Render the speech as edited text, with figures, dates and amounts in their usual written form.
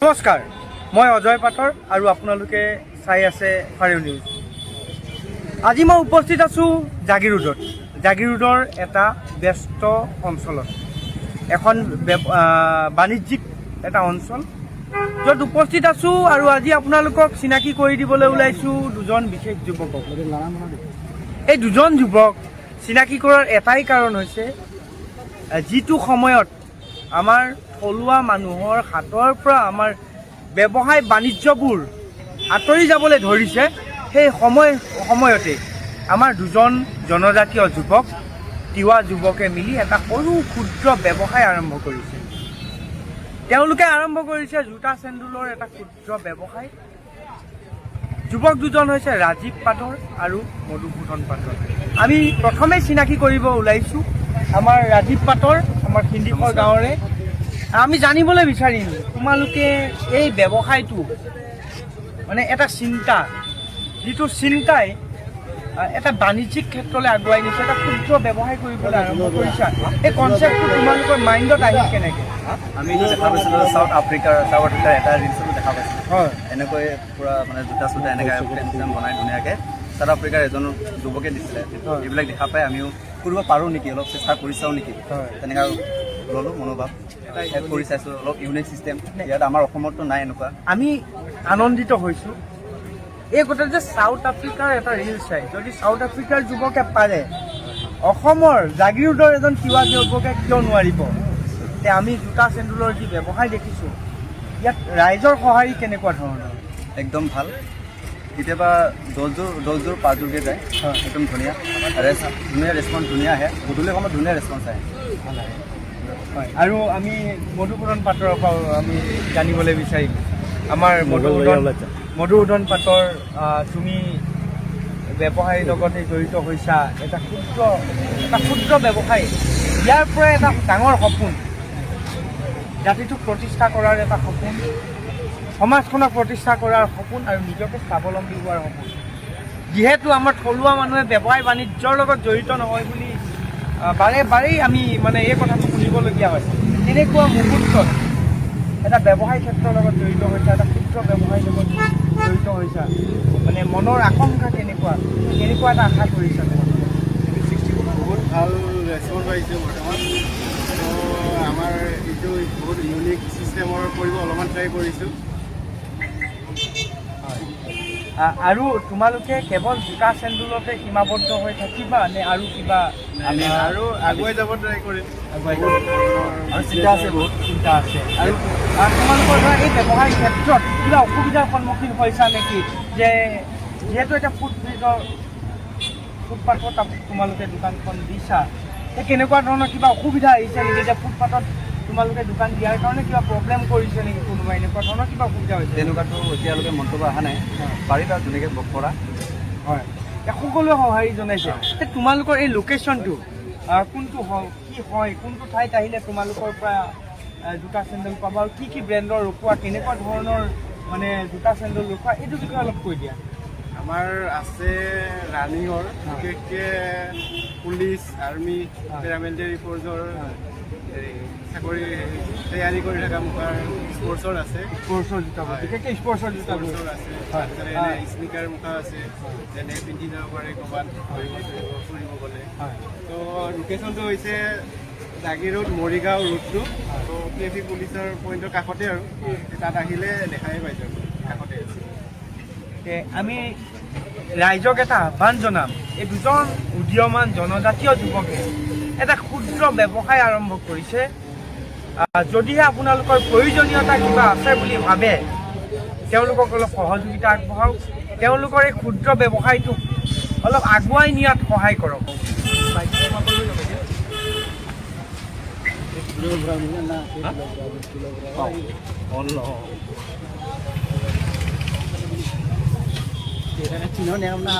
নমস্কাৰ, মই অজয় পাটৰ আৰু আপোনালোকে চাই আছে ফাৰিউ নিউজ। আজি মই উপস্থিত আছোঁ জাগিৰোডত। জাগিৰোডৰ এটা ব্যস্ত অঞ্চলত, এখন বাণিজ্যিক এটা অঞ্চল, য'ত উপস্থিত আছোঁ আৰু আজি আপোনালোকক চিনাকি কৰি দিবলৈ ওলাইছোঁ দুজন বিশেষ যুৱকক। এই দুজন যুৱক চিনাকি কৰাৰ এটাই কাৰণ হৈছে, যিটো সময়ত আমাৰ থলুৱা মানুহৰ হাতৰ পৰা আমাৰ ব্যৱসায় বাণিজ্যবোৰ আঁতৰি যাবলৈ ধৰিছে, সেই সময়তে আমাৰ দুজন জনজাতীয় যুৱক, তিৱা যুৱকে মিলি এটা সৰু ক্ষুদ্ৰ ব্যৱসায় আৰম্ভ কৰিছে। তেওঁলোকে আৰম্ভ কৰিছে জোতা চেণ্ডেলৰ এটা ক্ষুদ্ৰ ব্যৱসায়। যুৱক দুজন হৈছে ৰাজীৱ পাটৰ আৰু মধুসূদন পাটৰ। আমি প্ৰথমে চিনাকি কৰিব ওলাইছোঁ আমাৰ ৰাজীৱ পাটৰ, আমাৰ সিন্দিখৰ গাঁৱৰে। আমি জানিবলৈ বিচাৰিম, তোমালোকে এই ব্যৱসায়টো মানে এটা চিন্তা, যিটো চিন্তাই এটা বাণিজ্যিক ক্ষেত্ৰলৈ আগুৱাই নিছে, এটা ক্ষুদ্ৰ ব্যৱসায় কৰিবলৈ আৰম্ভ কৰিছা, এই কনচেপ্টটো তোমালোকৰ মাইণ্ডত আহিল কেনেকৈ? আমি দেখা পাইছিলোঁ চাউথ আফ্ৰিকাৰ এটা ৰিলচতো দেখা পাইছিলোঁ। হয়, এনেকৈ পূৰা মানে জোতা চোতা এনেকৈ ফ্ৰেম বনাই ধুনীয়াকৈ চাউথ আফ্ৰিকাৰ এজন যুৱকে দিছিলে। এইবিলাক দেখা পাই আমিও কৰিব পাৰোঁ নেকি, অলপ চেষ্টা কৰি চাওঁ নেকি, তেনেকৈ ল'লোঁ মনোভাৱ। কৰি চাইছোঁ, অলপ ইউনিক ছিষ্টেম, ইয়াত আমাৰ অসমতো নাই এনেকুৱা। আমি আনন্দিত হৈছোঁ এই কথা যে চাউথ আফ্ৰিকাৰ এটা ৰিল চাই, যদি চাউথ আফ্ৰিকাৰ যুৱকে পাৰে, অসমৰ জাগিৰোডৰ এজন তিৱা যুৱকে কিয় নোৱাৰিব? এতিয়া আমি জোতা চেণ্ডেলৰ যি ব্যৱসায় দেখিছোঁ, ইয়াত ৰাইজৰ সঁহাৰি কেনেকুৱা ধৰণৰ? একদম ভাল। কেতিয়াবা 10যোৰ 5যোৰকৈ যায়, একদম ধুনীয়া ৰেচপঞ্চ, ধুনীয়া আহে। গধূলি সময়ত ধুনীয়া ৰেচপঞ্চ আহে। হয়, আৰু আমি মধুসূদন পাটৰ পৰা আমি জানিবলৈ বিচাৰিম, আমাৰ মধুসূদন পাটৰ, তুমি ব্যৱসায়ীৰ লগতে জড়িত হৈছা, এটা ক্ষুদ্ৰ ব্যৱসায়, ইয়াৰ পৰা এটা ডাঙৰ সপোন, জাতিটোক প্ৰতিষ্ঠা কৰাৰ এটা সপোন, সমাজখনক প্ৰতিষ্ঠা কৰাৰ সপোন আৰু নিজকে স্বাৱলম্বী হোৱাৰ সপোন। যিহেতু আমাৰ থলুৱা মানুহে ব্যৱসায় বাণিজ্যৰ লগত জড়িত নহয় বুলি বাৰেই আমি মানে এই কথাটো শুনিবলগীয়া হৈছে, তেনেকুৱা মুহূৰ্তত এটা ব্যৱসায় ক্ষেত্ৰৰ লগত জড়িত হৈছা, এটা ক্ষুদ্ৰ ব্যৱসায়ৰ লগত জড়িত হৈছা, মানে মনৰ আকাংক্ষা কেনেকুৱা এটা আশা কৰিছা? বহুত ভাল ৰেচপঞ্চ পাইছোঁ বৰ্তমান। তো আমাৰ এইটো বহুত ইউনিক ছিষ্টেমৰ কৰিব অলপমান ট্ৰাই কৰিছোঁ। আৰু তোমালোকে কেৱল জোতা চেণ্ডেলতে সীমাবদ্ধ হৈ থাকিবা নে আৰু কিবা? আমি আৰু আগুৱাই যাব ট্ৰাই কৰিম। আৰু চিন্তা আছে, বহুত চিন্তা আছে। আৰু তোমালোকৰ ধৰা এই ব্যৱসায়ৰ ক্ষেত্ৰত কিবা অসুবিধাৰ সন্মুখীন হৈছা নেকি? যে যিহেতু এতিয়া ফুটপাথত তোমালোকে দোকানখন দিছা, সেই কেনেকুৱা ধৰণৰ কিবা অসুবিধা আহিছে নেকি? যে ফুটপাথত তোমালোকে দোকান দিয়াৰ কাৰণে কিবা প্ৰব্লেম কৰিছে নেকি কোনোবা, এনেকুৱা ধৰণৰ কিবা অসুবিধা হৈছে? তেনেকুৱাতো এতিয়ালৈকে মন্তব্য অহা নাই। পাৰিবা ধুনীয়াকৈ বক কৰা। হয়, সকলোৱে সঁহাৰি জনাইছে। তোমালোকৰ এই লোকেশ্যনটো কোনটো কি হয়, কোনটো ঠাইত আহিলে তোমালোকৰ পৰা জোতা চেণ্ডেল পাবা, আৰু কি ব্ৰেণ্ডৰ ৰখোৱা, কেনেকুৱা ধৰণৰ মানে জোতা চেণ্ডেল ৰখোৱা, এইটো বিষয়ে অলপ কৈ দিয়া। আমাৰ আছে ৰানিঙৰ, বিশেষকৈ পুলিচ, আৰ্মি, পেৰামিলিটাৰী ফ'ৰ্চৰ চাকৰি তৈয়াৰী কৰি থকা মুখাৰ স্পৰ্টছৰ আছে। স্পৰ্টছৰ জোতা, বিশেষকৈ স্পৰ্টছৰ জোতাবোৰ আছে। তাৰপিছতে স্নিকাৰ মুখা আছে, যেনে পিন্ধি যাব পাৰে ক'ৰবাত ফুৰিব গ'লে। তো লোকেশ্যনটো হৈছে জাগিৰোড মৰিগাঁও ৰোডটো, তো ট্ৰেফিক পুলিচৰ পইণ্টৰ কাষতে, আৰু তাত আহিলে দেখাই পাই যাব, কাষতে আছে। আমি ৰাইজক এটা আহ্বান জনাম, এই দুজন উদীয়মান জনজাতীয় যুৱকে এটা ক্ষুদ্ৰ ব্যৱসায় আৰম্ভ কৰিছে। যদিহে আপোনালোকৰ প্ৰয়োজনীয়তা কিবা আছে বুলি ভাবে, তেওঁলোকক অলপ সহযোগিতা আগবঢ়াওক, তেওঁলোকৰ এই ক্ষুদ্ৰ ব্যৱসায়টোক অলপ আগুৱাই নিয়াত সহায় কৰক। চিহ্ন নিয়ম না